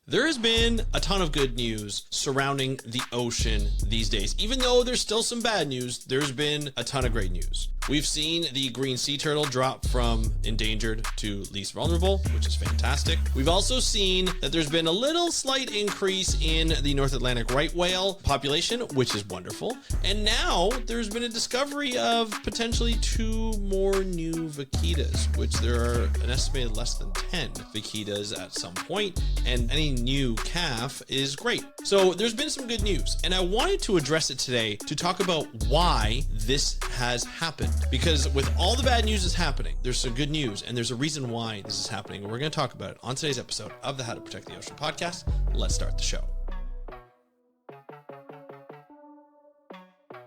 There has been a ton of good news surrounding the ocean these days. Even though there's still some bad news, there's been a ton of great news. We've seen the green sea turtle drop from endangered to least vulnerable, which is fantastic. We've also seen that there's been a little slight increase in the North Atlantic right whale population, which is wonderful. And now there's been a discovery of potentially 2 more new vaquitas, which there are an estimated less than 10 vaquitas at some point, and any new calf is great. So there's been some good news, and I wanted to address it today to talk about why this has happened. Because with all the bad news that's happening, there's some good news, and there's a reason why this is happening. And we're going to talk about it on today's episode of the How to Protect the Ocean podcast. Let's start the show.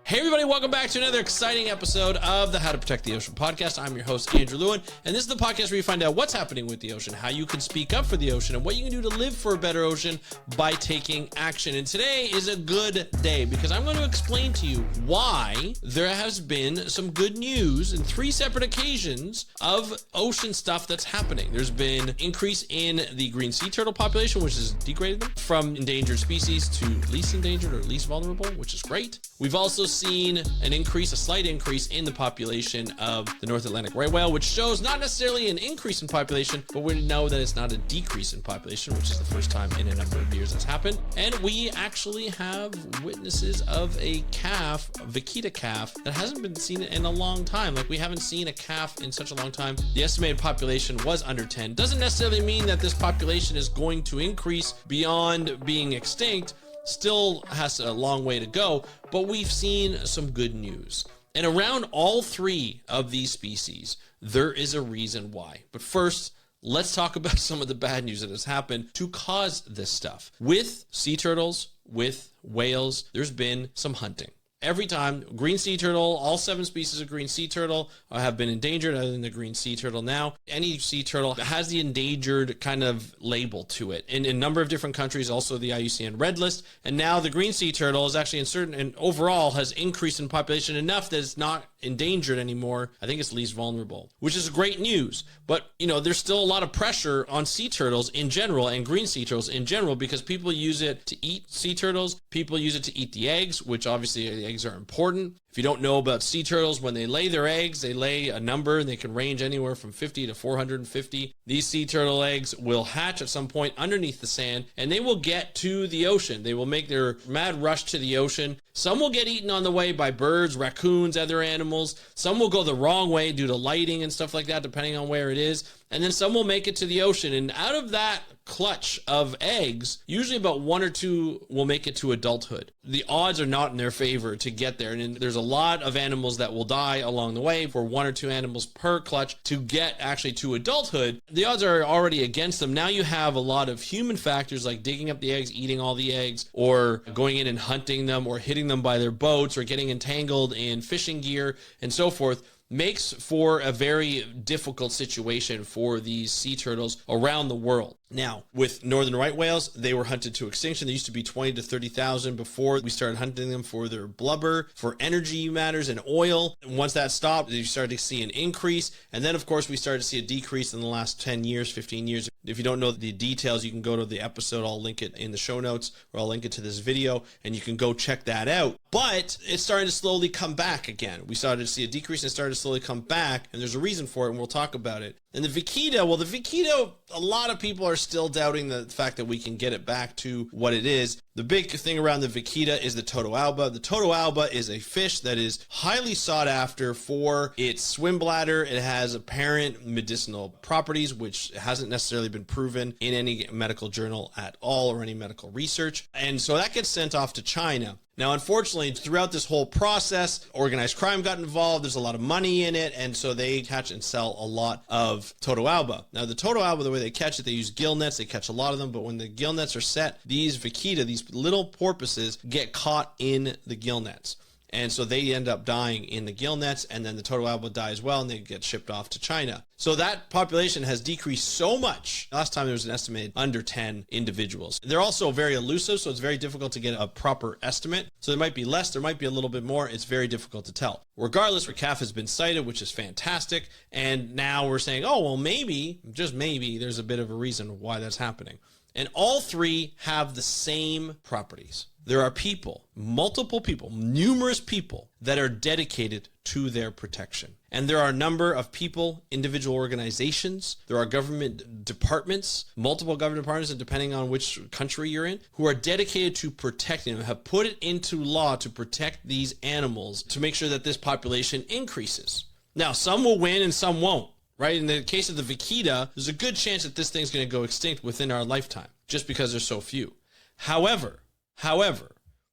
Hey everybody, welcome back to another exciting episode of the How to Protect the Ocean podcast. I'm your host, Andrew Lewin, and this is the podcast where you find out what's happening with the ocean, how you can speak up for the ocean, and what you can do to live for a better ocean by taking action. And today is a good day because I'm going to explain to you why there has been some good news in 3 separate occasions of ocean stuff that's happening. There's been increase in the green sea turtle population, which is degraded them from endangered species to least endangered or least vulnerable, which is great. We've also seen a slight increase in the population of the North Atlantic right whale, which shows not necessarily an increase in population, but we know that it's not a decrease in population, which is the first time in a number of years that's happened. And we actually have witnesses of a calf, a vaquita calf, that hasn't been seen in a long time. Like, we haven't seen a calf in such a long time. The estimated population was under 10. Doesn't necessarily mean that this population is going to increase beyond being extinct. Still has a long way to go, but we've seen some good news. And around all 3 of these species, there is a reason why. But first, let's talk about some of the bad news that has happened to cause this stuff. With sea turtles, with whales, there's been some hunting. Every time, green sea turtle, all 7 species of green sea turtle have been endangered, other than the green sea turtle now. Any sea turtle has the endangered kind of label to it. In a number of different countries, also the IUCN Red List. And now the green sea turtle is actually and overall has increased in population enough that it's not endangered anymore. I think it's least vulnerable, which is great news. But, there's still a lot of pressure on sea turtles in general and green sea turtles in general, because people use it to eat sea turtles. People use it to eat the eggs, which obviously the eggs are important. If you don't know about sea turtles, when they lay their eggs, they lay a number, and they can range anywhere from 50 to 450. These sea turtle eggs will hatch at some point underneath the sand, and they will get to the ocean. They will make their mad rush to the ocean. Some will get eaten on the way by birds, raccoons, other animals. Some will go the wrong way due to lighting and stuff like that, depending on where it is. And then some will make it to the ocean. And out of that clutch of eggs, usually about 1 or 2 will make it to adulthood. The odds are not in their favor to get there. And there's a lot of animals that will die along the way, for 1 or 2 animals per clutch to get actually to adulthood. The odds are already against them. Now you have a lot of human factors like digging up the eggs, eating all the eggs, or going in and hunting them, or hitting them by their boats, or getting entangled in fishing gear and so forth. Makes for a very difficult situation for these sea turtles around the world. Now, with northern right whales, they were hunted to extinction. There used to be 20 to 30,000 before we started hunting them for their blubber, for energy matters and oil. And once that stopped, you started to see an increase. And then, of course, we started to see a decrease in the last 10 years, 15 years. If you don't know the details, you can go to the episode. I'll link it in the show notes, or I'll link it to this video, and you can go check that out. But it's starting to slowly come back again. We started to see a decrease, and it started to slowly come back, and there's a reason for it, and we'll talk about it. And the vaquita, a lot of people are still doubting the fact that we can get it back to what it is. The big thing around the vaquita is the totoaba. The totoaba is a fish that is highly sought after for its swim bladder. It has apparent medicinal properties, which hasn't necessarily been proven in any medical journal at all, or any medical research. And so that gets sent off to China. Now, unfortunately, throughout this whole process, organized crime got involved. There's a lot of money in it, and so they catch and sell a lot of totoaba. Now, the totoaba, the way they catch it, they use gill nets. They catch a lot of them, but when the gill nets are set, these vaquita, these little porpoises, get caught in the gill nets. And so they end up dying in the gill nets, and then the totoaba die as well, and they get shipped off to China. So that population has decreased so much. Last time there was an estimated under 10 individuals. They're also very elusive, so it's very difficult to get a proper estimate. So there might be less, there might be a little bit more. It's very difficult to tell. Regardless, a calf has been sighted, which is fantastic. And now we're saying, oh, well, maybe, just maybe, there's a bit of a reason why that's happening. And all three have the same properties. There are people, multiple people, numerous people that are dedicated to their protection. And there are a number of people, individual organizations, there are government departments, multiple government departments, and depending on which country you're in, who are dedicated to protecting them, have put it into law to protect these animals to make sure that this population increases. Now, some will win and some won't, right? In the case of the Vaquita, there's a good chance that this thing's going to go extinct within our lifetime, just because there's so few. However,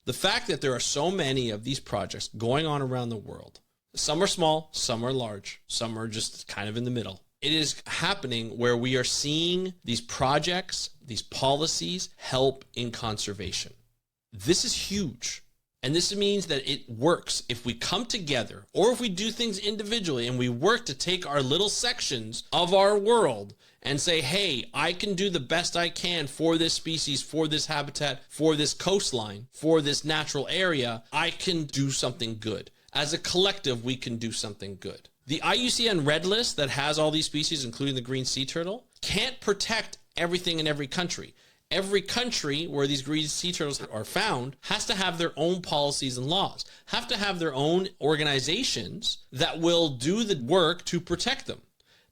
the fact that there are so many of these projects going on around the world, some are small, some are large, some are just kind of in the middle. It is happening where we are seeing these projects, these policies help in conservation. This is huge. And this means that it works if we come together or if we do things individually and we work to take our little sections of our world and say, hey, I can do the best I can for this species, for this habitat, for this coastline, for this natural area. I can do something good. As a collective, we can do something good. The IUCN Red List that has all these species, including the green sea turtle, can't protect everything in every country. Every country where these green sea turtles are found has to have their own policies and laws, have to have their own organizations that will do the work to protect them.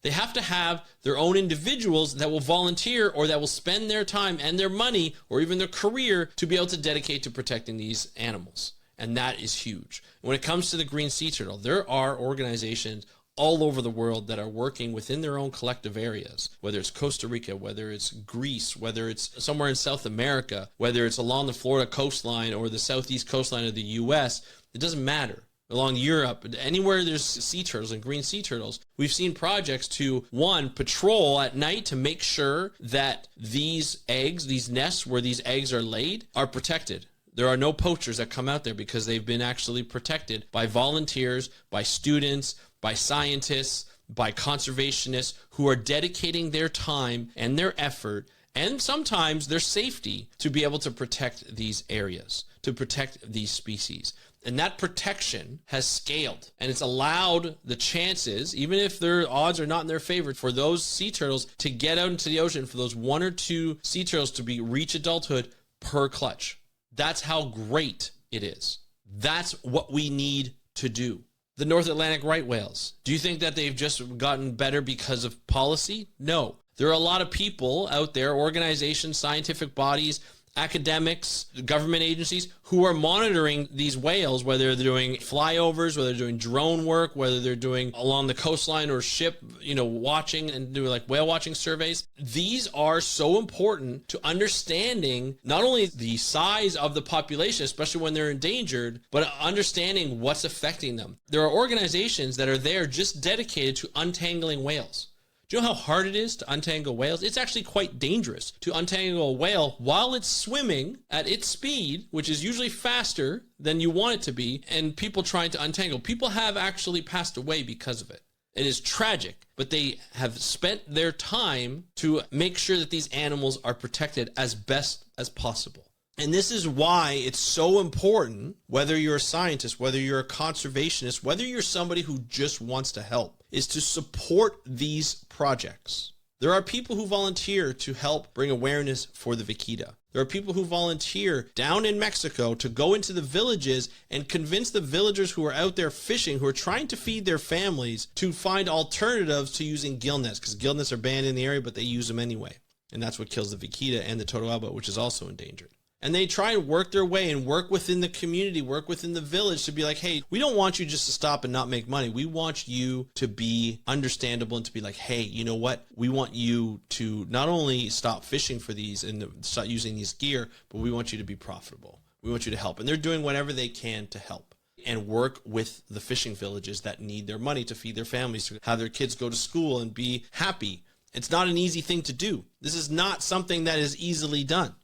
They have to have their own individuals that will volunteer or that will spend their time and their money or even their career to be able to dedicate to protecting these animals. And that is huge. When it comes to the green sea turtle, there are organizations all over the world that are working within their own collective areas, whether it's Costa Rica, whether it's Greece, whether it's somewhere in South America, whether it's along the Florida coastline or the southeast coastline of the US, it doesn't matter. Along Europe, anywhere there's sea turtles and green sea turtles, we've seen projects to, one, patrol at night to make sure that these eggs, these nests where these eggs are laid, are protected. There are no poachers that come out there because they've been actually protected by volunteers, by students, by scientists, by conservationists who are dedicating their time and their effort and sometimes their safety to be able to protect these areas, to protect these species. And that protection has scaled, and it's allowed the chances, even if their odds are not in their favor, for those sea turtles to get out into the ocean, for those one or two sea turtles to reach adulthood per clutch. That's how great it is. That's what we need to do. The North Atlantic right whales. Do you think that they've just gotten better because of policy? No. There are a lot of people out there, organizations, scientific bodies, academics, government agencies who are monitoring these whales, whether they're doing flyovers, whether they're doing drone work, whether they're doing along the coastline or ship, watching and doing like whale watching surveys. These are so important to understanding not only the size of the population, especially when they're endangered, but understanding what's affecting them. There are organizations that are there just dedicated to untangling whales. Do you know how hard it is to untangle whales? It's actually quite dangerous to untangle a whale while it's swimming at its speed, which is usually faster than you want it to be, and people trying to untangle. People have actually passed away because of it. It is tragic, but they have spent their time to make sure that these animals are protected as best as possible. And this is why it's so important, whether you're a scientist, whether you're a conservationist, whether you're somebody who just wants to help, is to support these projects. There are people who volunteer to help bring awareness for the Vaquita. There are people who volunteer down in Mexico to go into the villages and convince the villagers who are out there fishing, who are trying to feed their families, to find alternatives to using gillnets, because gillnets are banned in the area, but they use them anyway. And that's what kills the Vaquita and the totoaba, which is also endangered. And they try and work their way and work within the community, work within the village to be like, hey, we don't want you just to stop and not make money. We want you to be understandable and to be like, hey, you know what? We want you to not only stop fishing for these and start using these gear, but we want you to be profitable. We want you to help. And they're doing whatever they can to help and work with the fishing villages that need their money to feed their families, to have their kids go to school and be happy. It's not an easy thing to do. This is not something that is easily done.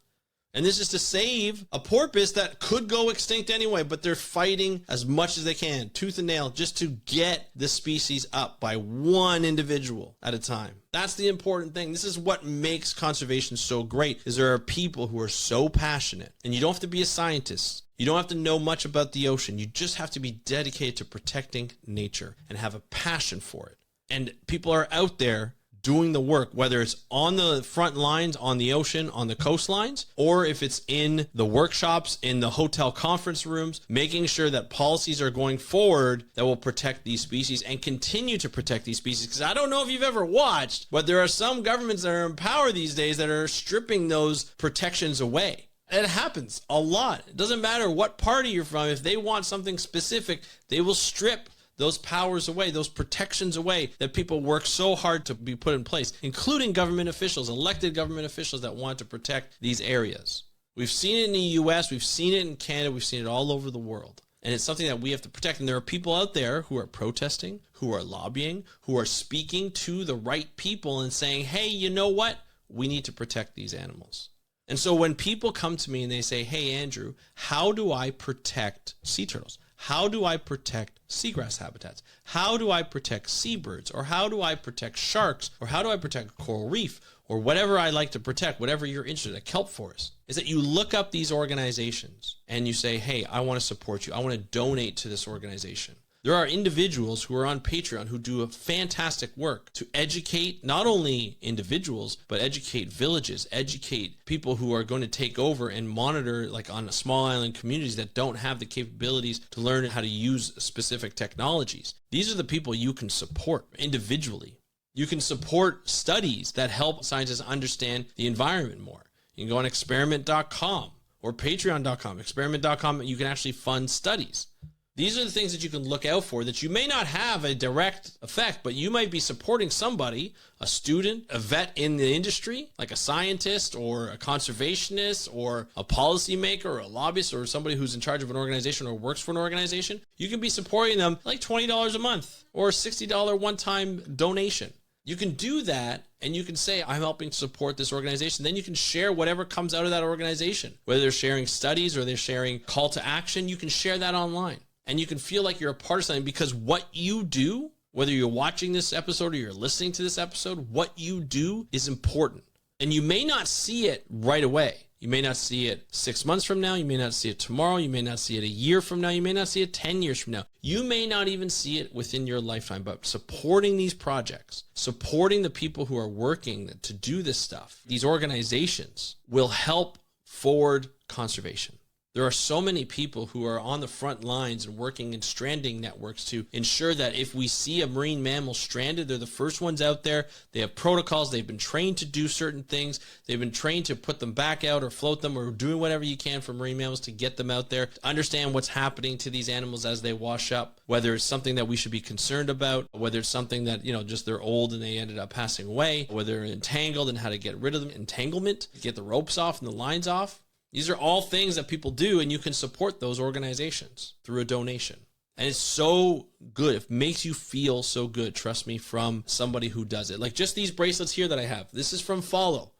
And this is to save a porpoise that could go extinct anyway, but they're fighting as much as they can, tooth and nail, just to get the species up by one individual at a time. That's the important thing. This is what makes conservation so great, is there are people who are so passionate. And you don't have to be a scientist. You don't have to know much about the ocean. You just have to be dedicated to protecting nature and have a passion for it. And people are out there doing the work, whether it's on the front lines, on the ocean, on the coastlines, or if it's in the workshops, in the hotel conference rooms, making sure that policies are going forward that will protect these species and continue to protect these species. Because I don't know if you've ever watched, but there are some governments that are in power these days that are stripping those protections away. It happens a lot. It doesn't matter what party you're from. If they want something specific, they will strip those powers away, those protections away that people work so hard to be put in place, including government officials, elected government officials that want to protect these areas. We've seen it in the US, we've seen it in Canada, we've seen it all over the world. And it's something that we have to protect. And there are people out there who are protesting, who are lobbying, who are speaking to the right people and saying, hey, you know what? We need to protect these animals. And so when people come to me and they say, hey, Andrew, how do I protect sea turtles? How do I protect seagrass habitats? How do I protect seabirds? Or how do I protect sharks? Or how do I protect coral reef? Or whatever I like to protect, whatever you're interested in, a kelp forest, is that you look up these organizations and you say, hey, I want to support you. I want to donate to this organization. There are individuals who are on Patreon who do a fantastic work to educate not only individuals, but educate villages, educate people who are going to take over and monitor, like on small island communities that don't have the capabilities to learn how to use specific technologies. These are the people you can support individually. You can support studies that help scientists understand the environment more. You can go on experiment.com or patreon.com. Experiment.com, you can actually fund studies. These are the things that you can look out for that you may not have a direct effect, but you might be supporting somebody, a student, a vet in the industry, like a scientist or a conservationist or a policymaker or a lobbyist or somebody who's in charge of an organization or works for an organization. You can be supporting them like $20 a month or a $60 one-time donation. You can do that and you can say, I'm helping support this organization. Then you can share whatever comes out of that organization. Whether they're sharing studies or they're sharing call to action, you can share that online. And you can feel like you're a part of something because what you do, whether you're watching this episode or you're listening to this episode, what you do is important. And you may not see it right away. You may not see it 6 months from now. You may not see it tomorrow. You may not see it a year from now. You may not see it 10 years from now. You may not even see it within your lifetime, but supporting these projects, supporting the people who are working to do this stuff, these organizations will help forward conservation. There are so many people who are on the front lines and working in stranding networks to ensure that if we see a marine mammal stranded, they're the first ones out there. They have protocols. They've been trained to do certain things. They've been trained to put them back out or float them or doing whatever you can for marine mammals to get them out there, to understand what's happening to these animals as they wash up, whether it's something that we should be concerned about, whether it's something that, just they're old and they ended up passing away, whether they're entangled and how to get rid of them, entanglement, get the ropes off and the lines off. These are all things that people do, and you can support those organizations through a donation. And it's so good. It makes you feel so good, trust me, from somebody who does it. Like just these bracelets here that I have. This is from Follow,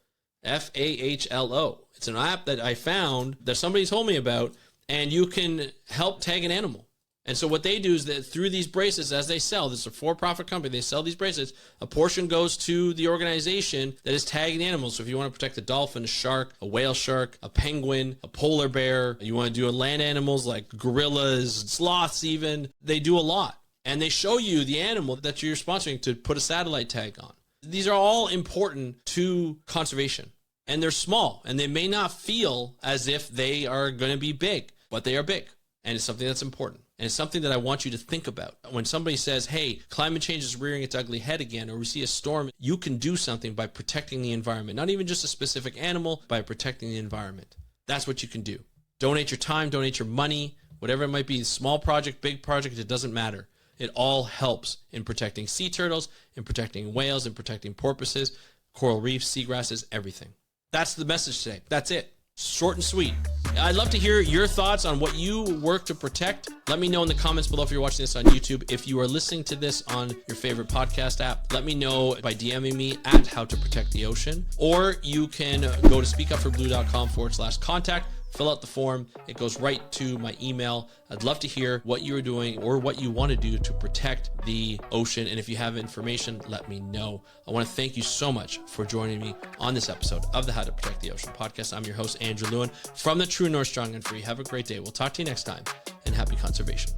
F-A-H-L-O. It's an app that I found that somebody told me about, and you can help tag an animal. And so what they do is that through these bracelets, as they sell, this is a for-profit company, they sell these bracelets, a portion goes to the organization that is tagging animals. So if you want to protect a dolphin, a shark, a whale shark, a penguin, a polar bear, you want to do land animals like gorillas, sloths even, they do a lot. And they show you the animal that you're sponsoring to put a satellite tag on. These are all important to conservation. And they're small, and they may not feel as if they are going to be big, but they are big. And it's something that's important. And it's something that I want you to think about. When somebody says, hey, climate change is rearing its ugly head again, or we see a storm, you can do something by protecting the environment. Not even just a specific animal, by protecting the environment. That's what you can do. Donate your time, donate your money, whatever it might be, small project, big project, it doesn't matter. It all helps in protecting sea turtles, in protecting whales, in protecting porpoises, coral reefs, seagrasses, everything. That's the message today. That's it. Short and sweet. I'd love to hear your thoughts on what you work to protect. Let me know in the comments below if you're watching this on YouTube. If you are listening to this on your favorite podcast app, let me know by DMing me at How to Protect the Ocean. Or you can go to speakupforblue.com/contact. Fill out the form. It goes right to my email. I'd love to hear what you're doing or what you want to do to protect the ocean. And if you have information, let me know. I want to thank you so much for joining me on this episode of the How to Protect the Ocean podcast. I'm your host, Andrew Lewin from the True North Strong and Free. Have a great day. We'll talk to you next time, and happy conservation.